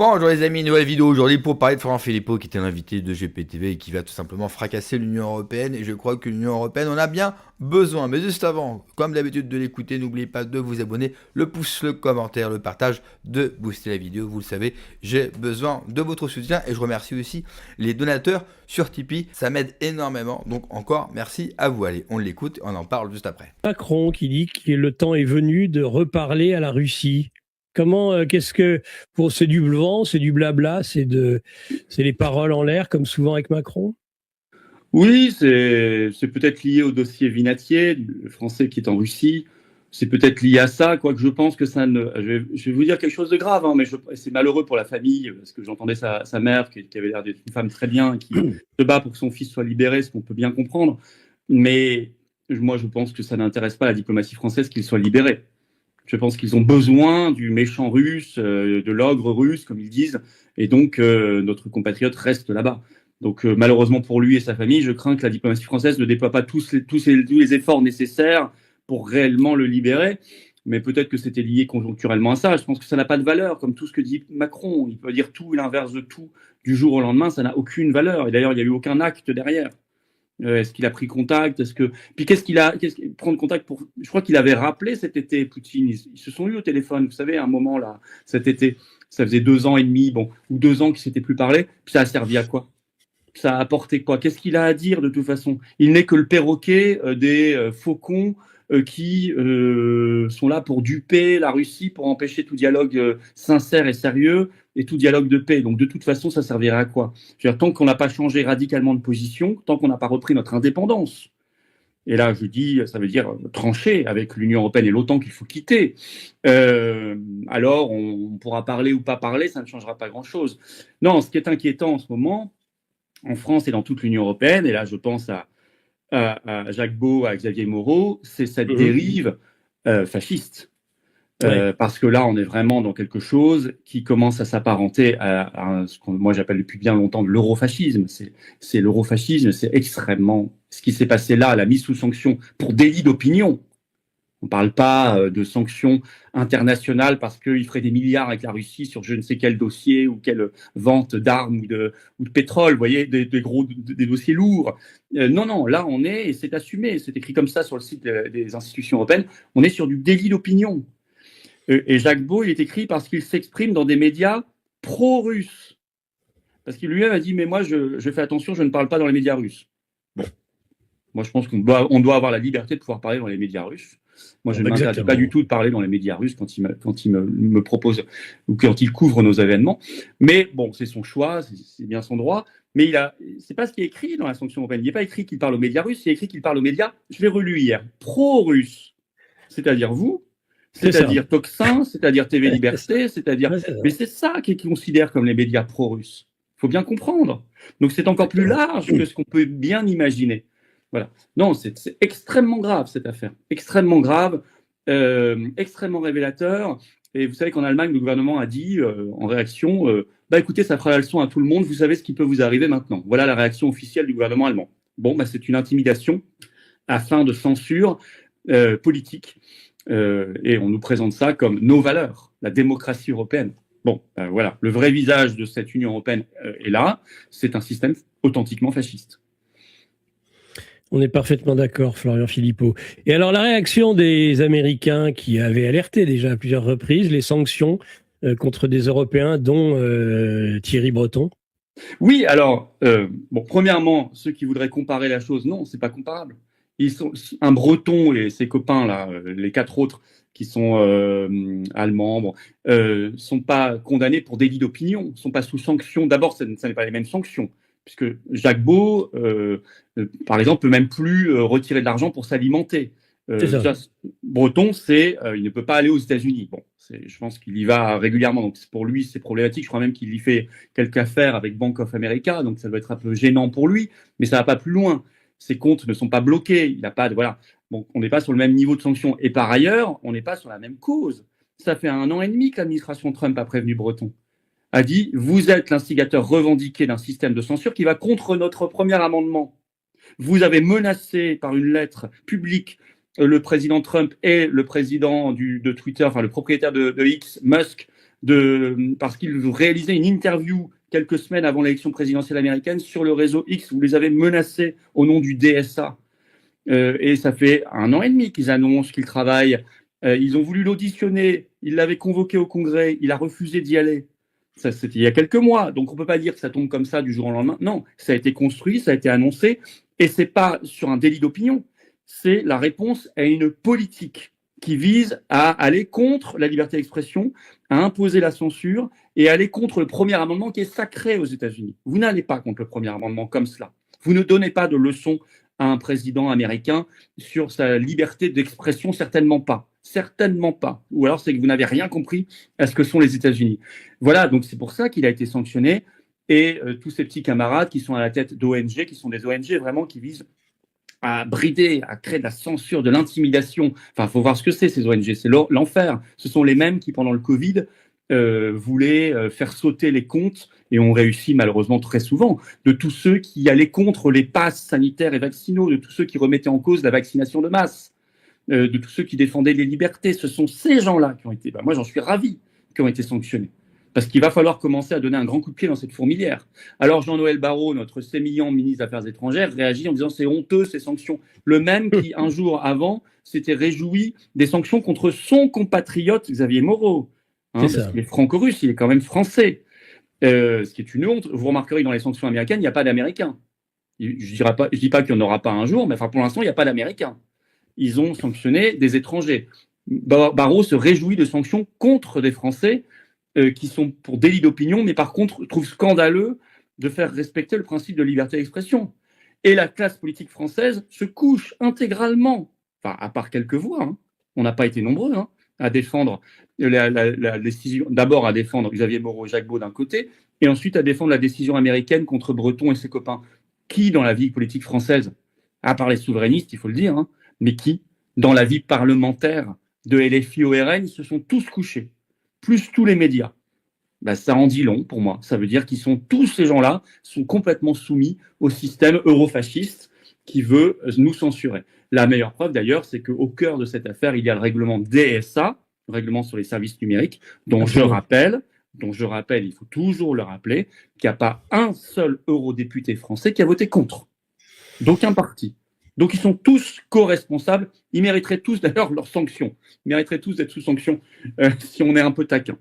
Bonjour les amis, nouvelle vidéo aujourd'hui pour parler de Florent Philippot qui était l'invité de GPTV et qui va tout simplement fracasser l'Union Européenne et je crois que l'Union Européenne en a bien besoin. Mais juste avant, comme d'habitude de l'écouter, n'oubliez pas de vous abonner, le pouce, le commentaire, le partage, de booster la vidéo. Vous le savez, j'ai besoin de votre soutien et je remercie aussi les donateurs sur Tipeee, ça m'aide énormément. Donc encore merci à vous. Allez, on l'écoute, on en parle juste après. Macron qui dit que le temps est venu de reparler à la Russie. Comment, c'est du vent, c'est du blabla, c'est les paroles en l'air, comme souvent avec Macron? Oui, c'est peut-être lié au dossier Vinatier, le français qui est en Russie. C'est peut-être lié à ça, quoique je pense que ça ne. Je vais vous dire quelque chose de grave, hein, mais c'est malheureux pour la famille, parce que j'entendais sa mère, qui avait l'air d'être une femme très bien, qui se bat pour que son fils soit libéré, ce qu'on peut bien comprendre. Mais moi, je pense que ça n'intéresse pas la diplomatie française qu'il soit libéré. Je pense qu'ils ont besoin du méchant russe, de l'ogre russe, comme ils disent, et donc notre compatriote reste là-bas. Donc malheureusement pour lui et sa famille, je crains que la diplomatie française ne déploie pas tous les efforts nécessaires pour réellement le libérer. Mais peut-être que c'était lié conjoncturellement à ça. Je pense que ça n'a pas de valeur, comme tout ce que dit Macron. Il peut dire tout et l'inverse de tout du jour au lendemain, ça n'a aucune valeur. Et d'ailleurs, il n'y a eu aucun acte derrière. Est-ce qu'il a pris contact? Puis prendre contact pour? Je crois qu'il avait rappelé cet été Poutine. Ils se sont eu au téléphone. Vous savez, à un moment là, cet été, ça faisait 2 ans et demi, ou 2 ans qu'ils s'étaient plus parlé. Puis ça a servi à quoi? Ça a apporté quoi? Qu'est-ce qu'il a à dire de toute façon? Il n'est que le perroquet des faucons qui sont là pour duper la Russie, pour empêcher tout dialogue sincère et sérieux et tout dialogue de paix. Donc de toute façon, ça servirait à quoi? Je veux dire, tant qu'on n'a pas changé radicalement de position, tant qu'on n'a pas repris notre indépendance, et là je dis, ça veut dire trancher avec l'Union européenne et l'OTAN qu'il faut quitter, alors on pourra parler ou pas parler, ça ne changera pas grand-chose. Non, ce qui est inquiétant en ce moment, en France et dans toute l'Union européenne, et là je pense à Jacques Beau, à Xavier Moreau, c'est cette dérive fasciste. Parce que là, on est vraiment dans quelque chose qui commence à s'apparenter à ce que moi j'appelle depuis bien longtemps l'eurofascisme. C'est l'eurofascisme, c'est extrêmement... Ce qui s'est passé là, la mise sous sanction pour délit d'opinion. On ne parle pas de sanctions internationales parce qu'il ferait des milliards avec la Russie sur je ne sais quel dossier ou quelle vente d'armes ou de pétrole, vous voyez, des dossiers lourds. Non, là on est, et c'est assumé, c'est écrit comme ça sur le site des institutions européennes, on est sur du délit d'opinion. Et Jacques Beau, il est écrit parce qu'il s'exprime dans des médias pro-russes. Parce qu'il lui-même a dit, mais moi je fais attention, je ne parle pas dans les médias russes. Bon. Moi, je pense qu'on doit avoir la liberté de pouvoir parler dans les médias russes. Moi, je ne m'interdis pas du tout de parler dans les médias russes quand il me propose ou quand il couvre nos événements. Mais bon, c'est son choix, c'est bien son droit. Mais c'est pas ce qui est écrit dans la sanction européenne. Il n'est pas écrit qu'il parle aux médias russes, il est écrit qu'il parle aux médias, je l'ai relu hier, pro-russes. C'est-à-dire vous, c'est-à-dire Tocsin, c'est-à-dire TV Liberté, c'est-à-dire... Mais c'est ça qu'il considère comme les médias pro-russes. Il faut bien comprendre. Donc, c'est encore plus large que ce qu'on peut bien imaginer. Voilà. Non, c'est extrêmement grave cette affaire, extrêmement grave, extrêmement révélateur. Et vous savez qu'en Allemagne, le gouvernement a dit en réaction, écoutez, ça fera la leçon à tout le monde, vous savez ce qui peut vous arriver maintenant. Voilà la réaction officielle du gouvernement allemand. Bon, c'est une intimidation à fin de censure politique. Et on nous présente ça comme nos valeurs, la démocratie européenne. Bon, voilà, le vrai visage de cette Union européenne est là, c'est un système authentiquement fasciste. On est parfaitement d'accord, Florian Philippot. Et alors, la réaction des Américains qui avaient alerté déjà à plusieurs reprises les sanctions contre des Européens, dont Thierry Breton? Oui, alors, premièrement, ceux qui voudraient comparer la chose, non, c'est pas comparable. Un Breton et ses copains, là, les 4 autres qui sont allemands, sont pas condamnés pour délit d'opinion, sont pas sous sanction. D'abord, ça n'est pas les mêmes sanctions. Puisque Jacques Beau, par exemple, peut même plus retirer de l'argent pour s'alimenter. Breton, il ne peut pas aller aux États-Unis. Bon, je pense qu'il y va régulièrement, donc pour lui, c'est problématique. Je crois même qu'il y fait quelques affaires avec Bank of America, donc ça doit être un peu gênant pour lui, mais ça va pas plus loin. Ses comptes ne sont pas bloqués. Il n'a pas de voilà. Bon, on n'est pas sur le même niveau de sanctions. Et par ailleurs, on n'est pas sur la même cause. Ça fait 1 an et demi que l'administration Trump a prévenu Breton. A dit « Vous êtes l'instigateur revendiqué d'un système de censure qui va contre notre premier amendement. Vous avez menacé par une lettre publique le président Trump et le président de Twitter, enfin le propriétaire de X, Musk, parce qu'ils réalisaient une interview quelques semaines avant l'élection présidentielle américaine sur le réseau X. Vous les avez menacés au nom du DSA. Et ça fait 1 an et demi qu'ils annoncent qu'ils travaillent. Ils ont voulu l'auditionner, ils l'avaient convoqué au Congrès, il a refusé d'y aller. Ça, c'était il y a quelques mois, donc on ne peut pas dire que ça tombe comme ça du jour au lendemain. Non, ça a été construit, ça a été annoncé, et ce n'est pas sur un délit d'opinion, c'est la réponse à une politique qui vise à aller contre la liberté d'expression, à imposer la censure et à aller contre le premier amendement qui est sacré aux États-Unis. Vous n'allez pas contre le premier amendement comme cela. Vous ne donnez pas de leçons à un président américain sur sa liberté d'expression, certainement pas. Certainement pas. Ou alors c'est que vous n'avez rien compris à ce que sont les États-Unis. Voilà, donc c'est pour ça qu'il a été sanctionné. Et tous ces petits camarades qui sont à la tête d'ONG, qui sont des ONG vraiment qui visent à brider, à créer de la censure, de l'intimidation. Enfin, il faut voir ce que c'est, ces ONG. C'est l'enfer. Ce sont les mêmes qui, pendant le Covid, voulaient faire sauter les comptes, et ont réussi malheureusement très souvent, de tous ceux qui allaient contre les passes sanitaires et vaccinaux, de tous ceux qui remettaient en cause la vaccination de masse, de tous ceux qui défendaient les libertés. Ce sont ces gens-là qui ont été, moi j'en suis ravi, qui ont été sanctionnés. Parce qu'il va falloir commencer à donner un grand coup de pied dans cette fourmilière. Alors Jean-Noël Barrot, notre sémillant ministre des Affaires étrangères, réagit en disant c'est honteux ces sanctions. Le même qui, un jour avant, s'était réjoui des sanctions contre son compatriote Xavier Moreau. Parce qu'il est franco-russe, il est quand même français. Ce qui est une honte. Vous remarquerez que dans les sanctions américaines, il n'y a pas d'Américains. Je ne dis pas qu'il n'y en aura pas un jour, mais enfin, pour l'instant, il n'y a pas d'Américains. Ils ont sanctionné des étrangers. Barrot se réjouit de sanctions contre des Français qui sont pour délit d'opinion, mais par contre trouve scandaleux de faire respecter le principe de liberté d'expression. Et la classe politique française se couche intégralement, enfin à part quelques voix, on n'a pas été nombreux à défendre la décision, d'abord à défendre Xavier Moreau et Jacques Beau d'un côté, et ensuite à défendre la décision américaine contre Breton et ses copains. Qui dans la vie politique française, à part les souverainistes, il faut le dire, mais qui dans la vie parlementaire de LFI au RN, ils se sont tous couchés, plus tous les médias. Ça en dit long pour moi. Ça veut dire qu'ils sont tous ces gens-là sont complètement soumis au système eurofasciste qui veut nous censurer. La meilleure preuve d'ailleurs, c'est qu'au cœur de cette affaire, il y a le règlement DSA, le règlement sur les services numériques, dont je rappelle, il faut toujours le rappeler, qu'il n'y a pas un seul eurodéputé français qui a voté contre. D'aucun parti. Donc ils sont tous co-responsables. Ils mériteraient tous d'ailleurs leur sanction. Ils mériteraient tous d'être sous sanction si on est un peu taquin.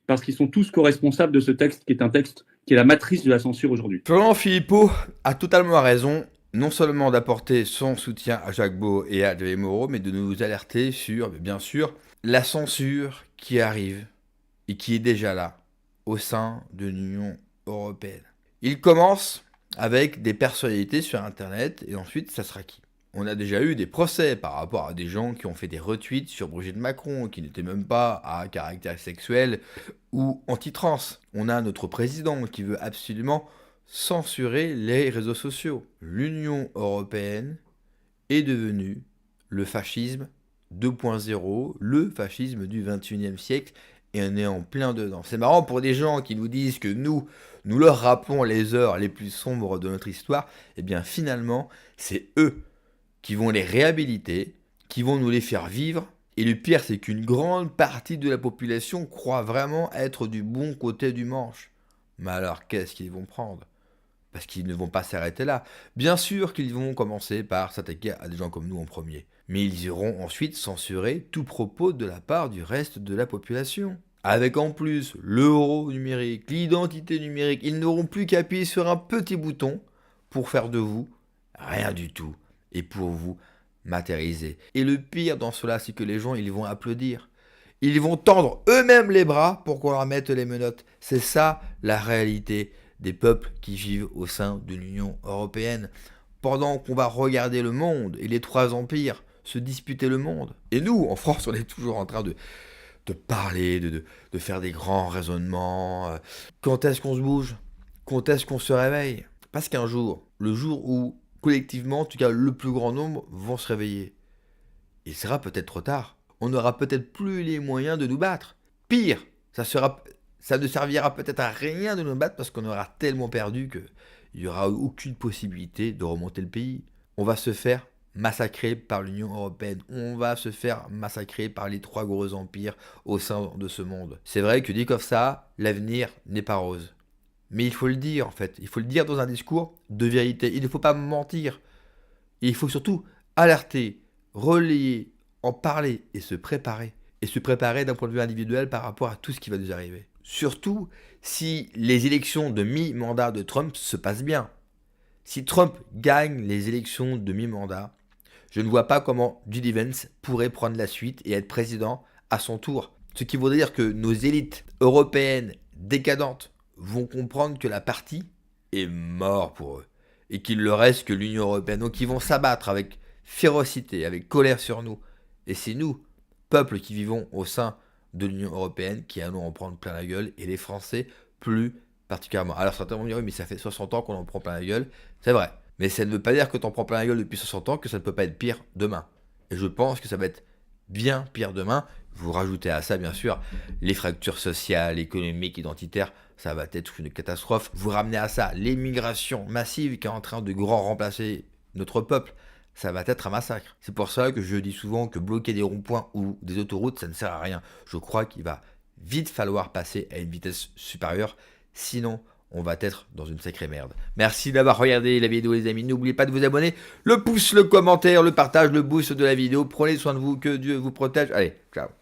Parce qu'ils sont tous co-responsables de ce texte qui est un texte qui est la matrice de la censure aujourd'hui. Florian Philippot a totalement raison, non seulement d'apporter son soutien à Jacques Beau et à Xavier Moreau, mais de nous alerter sur, bien sûr, la censure qui arrive et qui est déjà là au sein de l'Union européenne. Il commence avec des personnalités sur Internet et ensuite, ça sera qui ? On a déjà eu des procès par rapport à des gens qui ont fait des retweets sur Brigitte Macron, qui n'étaient même pas à caractère sexuel ou anti-trans. On a notre président qui veut absolument censurer les réseaux sociaux. L'Union européenne est devenue le fascisme 2.0, le fascisme du 21e siècle, et on est en plein dedans. C'est marrant pour des gens qui nous disent que nous leur rappelons les heures les plus sombres de notre histoire. Eh bien finalement, c'est eux qui vont les réhabiliter, qui vont nous les faire vivre. Et le pire, c'est qu'une grande partie de la population croit vraiment être du bon côté du manche. Mais alors, qu'est-ce qu'ils vont prendre ? Parce qu'ils ne vont pas s'arrêter là. Bien sûr qu'ils vont commencer par s'attaquer à des gens comme nous en premier. Mais ils iront ensuite censurer tout propos de la part du reste de la population. Avec en plus l'euro numérique, l'identité numérique, ils n'auront plus qu'à appuyer sur un petit bouton pour faire de vous rien du tout. Et pour vous matérialiser. Et le pire dans cela, c'est que les gens, ils vont applaudir. Ils vont tendre eux-mêmes les bras pour qu'on leur mette les menottes. C'est ça la réalité des peuples qui vivent au sein de l'Union européenne. Pendant qu'on va regarder le monde et les 3 empires se disputer le monde. Et nous, en France, on est toujours en train de parler, de faire des grands raisonnements. Quand est-ce qu'on se bouge ? Quand est-ce qu'on se réveille ? Parce qu'un jour, le jour où collectivement, en tout cas le plus grand nombre, vont se réveiller. Il sera peut-être trop tard. On n'aura peut-être plus les moyens de nous battre. Pire, ça ne servira peut-être à rien de nous battre parce qu'on aura tellement perdu qu'il n'y aura aucune possibilité de remonter le pays. On va se faire massacrer par l'Union européenne. On va se faire massacrer par les 3 gros empires au sein de ce monde. C'est vrai que dit comme ça, l'avenir n'est pas rose. Mais il faut le dire en fait. Il faut le dire dans un discours de vérité. Il ne faut pas mentir. Et il faut surtout alerter, relayer, en parler et se préparer. Et se préparer d'un point de vue individuel par rapport à tout ce qui va nous arriver. Surtout si les élections de mi-mandat de Trump se passent bien. Si Trump gagne les élections de mi-mandat, je ne vois pas comment J.D. Vance pourrait prendre la suite et être président à son tour. Ce qui voudrait dire que nos élites européennes décadentes vont comprendre que la partie est morte pour eux. Et qu'il ne leur reste que l'Union européenne. Donc ils vont s'abattre avec férocité, avec colère sur nous. Et c'est nous, peuple qui vivons au sein de l'Union européenne, qui allons en prendre plein la gueule. Et les Français plus particulièrement. Alors certains vont me dire, oui, mais ça fait 60 ans qu'on en prend plein la gueule. C'est vrai. Mais ça ne veut pas dire que tu en prends plein la gueule depuis 60 ans que ça ne peut pas être pire demain. Et je pense que ça va être bien pire demain. Vous rajoutez à ça, bien sûr, les fractures sociales, économiques, identitaires. Ça va être une catastrophe. Vous ramenez à ça l'émigration massive qui est en train de grand remplacer notre peuple. Ça va être un massacre. C'est pour ça que je dis souvent que bloquer des ronds-points ou des autoroutes, ça ne sert à rien. Je crois qu'il va vite falloir passer à une vitesse supérieure. Sinon, on va être dans une sacrée merde. Merci d'avoir regardé la vidéo les amis. N'oubliez pas de vous abonner. Le pouce, le commentaire, le partage, le boost de la vidéo. Prenez soin de vous. Que Dieu vous protège. Allez, ciao.